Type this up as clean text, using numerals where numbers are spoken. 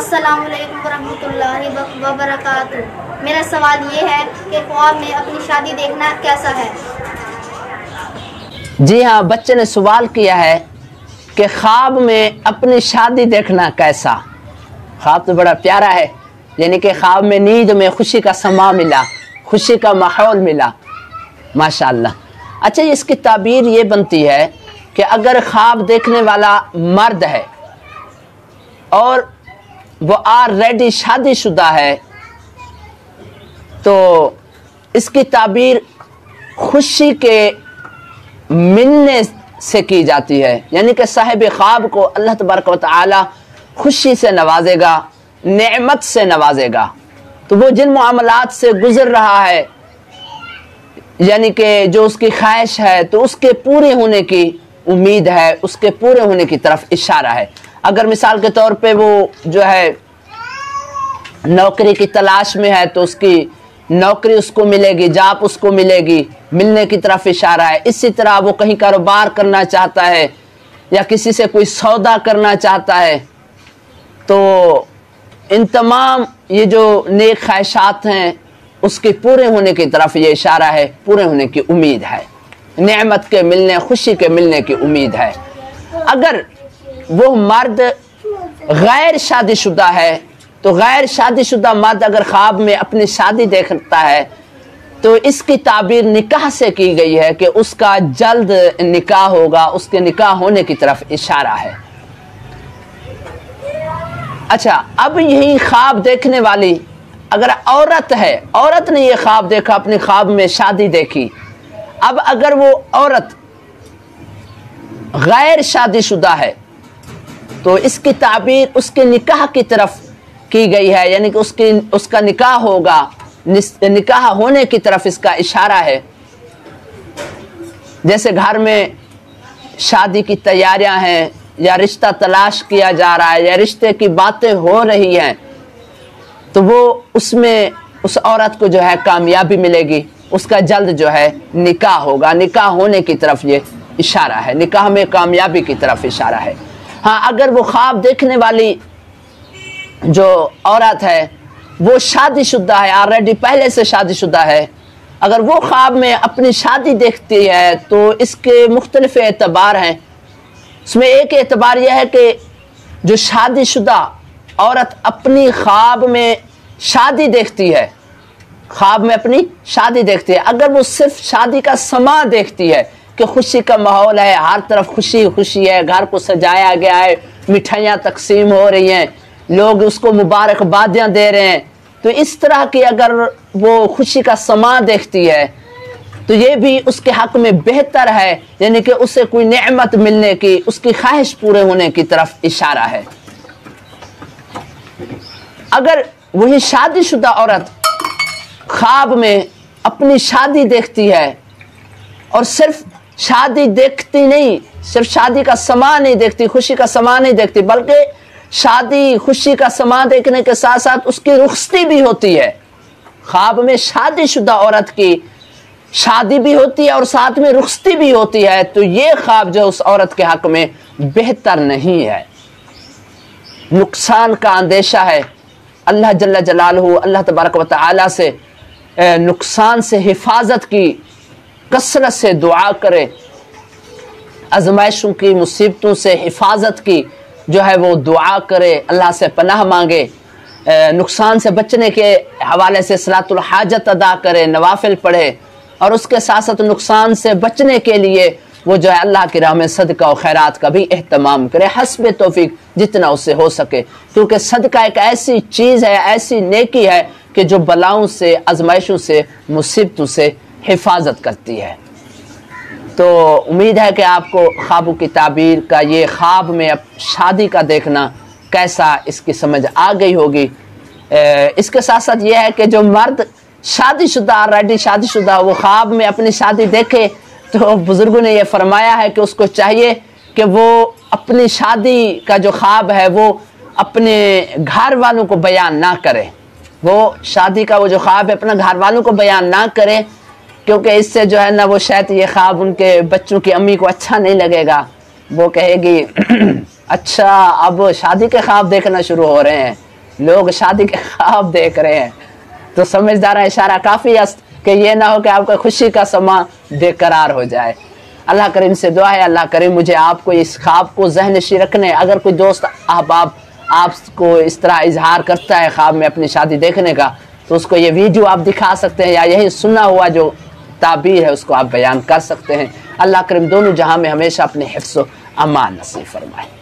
अस्सलामु अलैकुम वरहमतुल्लाहि वबरकातुहू। मेरा सवाल ये है कि ख्वाब में अपनी शादी देखना कैसा है? जी हाँ, बच्चे ने सवाल किया है कि ख्वाब में अपनी शादी देखना कैसा। ख्वाब तो बड़ा प्यारा है, यानी कि ख्वाब में नींद में खुशी का समा मिला, खुशी का माहौल मिला, माशाअल्लाह। अच्छा, इसकी ताबीर ये बनती है कि अगर ख्वाब देखने वाला मर्द है और वो ऑलरेडी शादीशुदा है तो इसकी ताबीर खुशी के मिलने से की जाती है, यानी कि साहिब ख्वाब को अल्लाह तबारक व तआला खुशी से नवाजेगा, नेमत से नवाजेगा। तो वो जिन मामलात से गुजर रहा है, यानी कि जो उसकी ख्वाहिश है, तो उसके पूरे होने की उम्मीद है, उसके पूरे होने की तरफ इशारा है। अगर मिसाल के तौर पे वो जो है नौकरी की तलाश में है तो उसकी नौकरी उसको मिलेगी, जॉब उसको मिलेगी, मिलने की तरफ इशारा है। इसी तरह वो कहीं कारोबार करना चाहता है या किसी से कोई सौदा करना चाहता है, तो इन तमाम ये जो नेक ख्वाहिशात हैं उसके पूरे होने की तरफ ये इशारा है, पूरे होने की उम्मीद है, नेमत के मिलने, खुशी के मिलने की उम्मीद है। अगर वो मर्द गैर शादीशुदा है तो गैर शादीशुदा मर्द अगर ख्वाब में अपनी शादी देखता है तो इसकी ताबीर निकाह से की गई है कि उसका जल्द निकाह होगा, उसके निकाह होने की तरफ इशारा है। अच्छा, अब यही ख्वाब देखने वाली अगर औरत है, औरत ने ये ख्वाब देखा, अपने ख्वाब में शादी देखी, अब अगर वो औरत गैर शादीशुदा है तो इसकी ताबीर उसके निकाह की तरफ की गई है, यानी कि उसका निकाह होगा, निकाह होने की तरफ इसका इशारा है। जैसे घर में शादी की तैयारियां हैं या रिश्ता तलाश किया जा रहा है या रिश्ते की बातें हो रही हैं, तो वो उसमें उस औरत को जो है कामयाबी मिलेगी, उसका जल्द जो है निकाह होगा, निकाह होने की तरफ ये इशारा है, निकाह में कामयाबी की तरफ इशारा है। हाँ, अगर वो ख्वाब देखने वाली जो औरत है वो शादीशुदा है, ऑलरेडी पहले से शादीशुदा है, अगर वो ख्वाब में अपनी शादी देखती है तो इसके मुख्तलिफ एतबार हैं। उसमें एक एतबार यह है कि जो शादीशुदा औरत अपनी ख्वाब में शादी देखती है, ख्वाब में अपनी शादी देखती है, अगर वो सिर्फ शादी का समा देखती है कि खुशी का माहौल है, हर तरफ खुशी खुशी है, घर को सजाया गया है, मिठाइयाँ तकसीम हो रही हैं, लोग उसको मुबारकबादियाँ दे रहे हैं, तो इस तरह की अगर वो खुशी का समा देखती है तो ये भी उसके हक में बेहतर है, यानी कि उसे कोई नेमत मिलने की, उसकी ख्वाहिश पूरे होने की तरफ इशारा है। अगर वही शादीशुदा औरत ख्वाब में अपनी शादी देखती है और सिर्फ शादी देखती नहीं, सिर्फ शादी का समा नहीं देखती, खुशी का समा नहीं देखती, बल्कि शादी खुशी का समा देखने के साथ साथ उसकी रुखसती भी होती है। ख्वाब में शादीशुदा औरत की शादी भी होती है और साथ में रुखसती भी होती है, तो ये ख्वाब जो उस औरत के हक में बेहतर नहीं है, नुकसान का अंदेशा है। अल्लाह जल्ला जलालहू, अल्लाह तबारक व तआला से नुकसान से हिफाजत की कसरत से दुआ करे, आजमाइशों की, मुसीबतों से हिफाजत की जो है वो दुआ करे, अल्लाह से पनाह मांगे, नुकसान से बचने के हवाले से सलातुल हाजत अदा करे, नवाफिल पढ़े, और उसके साथ साथ नुकसान से बचने के लिए वो जो है अल्लाह की राह में सदका और खैरात का भी एहतमाम करे, हस्बे तौफीक जितना उससे हो सके, क्योंकि सदका एक ऐसी चीज़ है, ऐसी नेकी है कि जो बलाओं से, आजमाइशों से, मुसीबतों से हिफाजत करती है। तो उम्मीद है कि आपको ख्वाबों की ताबीर का, ये ख्वाब में अब शादी का देखना कैसा, इसकी समझ आ गई होगी। इसके साथ साथ ये है कि जो मर्द शादीशुदा, ऑलरेडी शादीशुदा, वो ख्वाब में अपनी शादी देखे तो बुज़ुर्गों ने ये फरमाया है कि उसको चाहिए कि वो अपनी शादी का जो ख्वाब है वो अपने घर वालों को बयान ना करे, वो शादी का वो जो ख्वाब है अपना घर वालों को बयान ना करे, क्योंकि इससे जो है ना वो शायद ये ख्वाब उनके बच्चों की अम्मी को अच्छा नहीं लगेगा। वो कहेगी अच्छा अब शादी के ख्वाब देखना शुरू हो रहे हैं, लोग शादी के ख्वाब देख रहे हैं, तो समझदार इशारा काफ़ी है कि ये ना हो कि आपका खुशी का समा बेकरार हो जाए। अल्लाह करीम से दुआ है, अल्लाह करीम मुझे आपको इस ख्वाब को ज़हन नशी रखने। अगर कोई दोस्त आपको इस तरह इजहार करता है ख्वाब में अपनी शादी देखने का, तो उसको ये वीडियो आप दिखा सकते हैं, या यही सुना हुआ जो ताबीर है उसको आप बयान कर सकते हैं। अल्लाह करीम दोनों जहां में हमेशा अपने हिफ्ज़ व अमान नसीब फरमाए।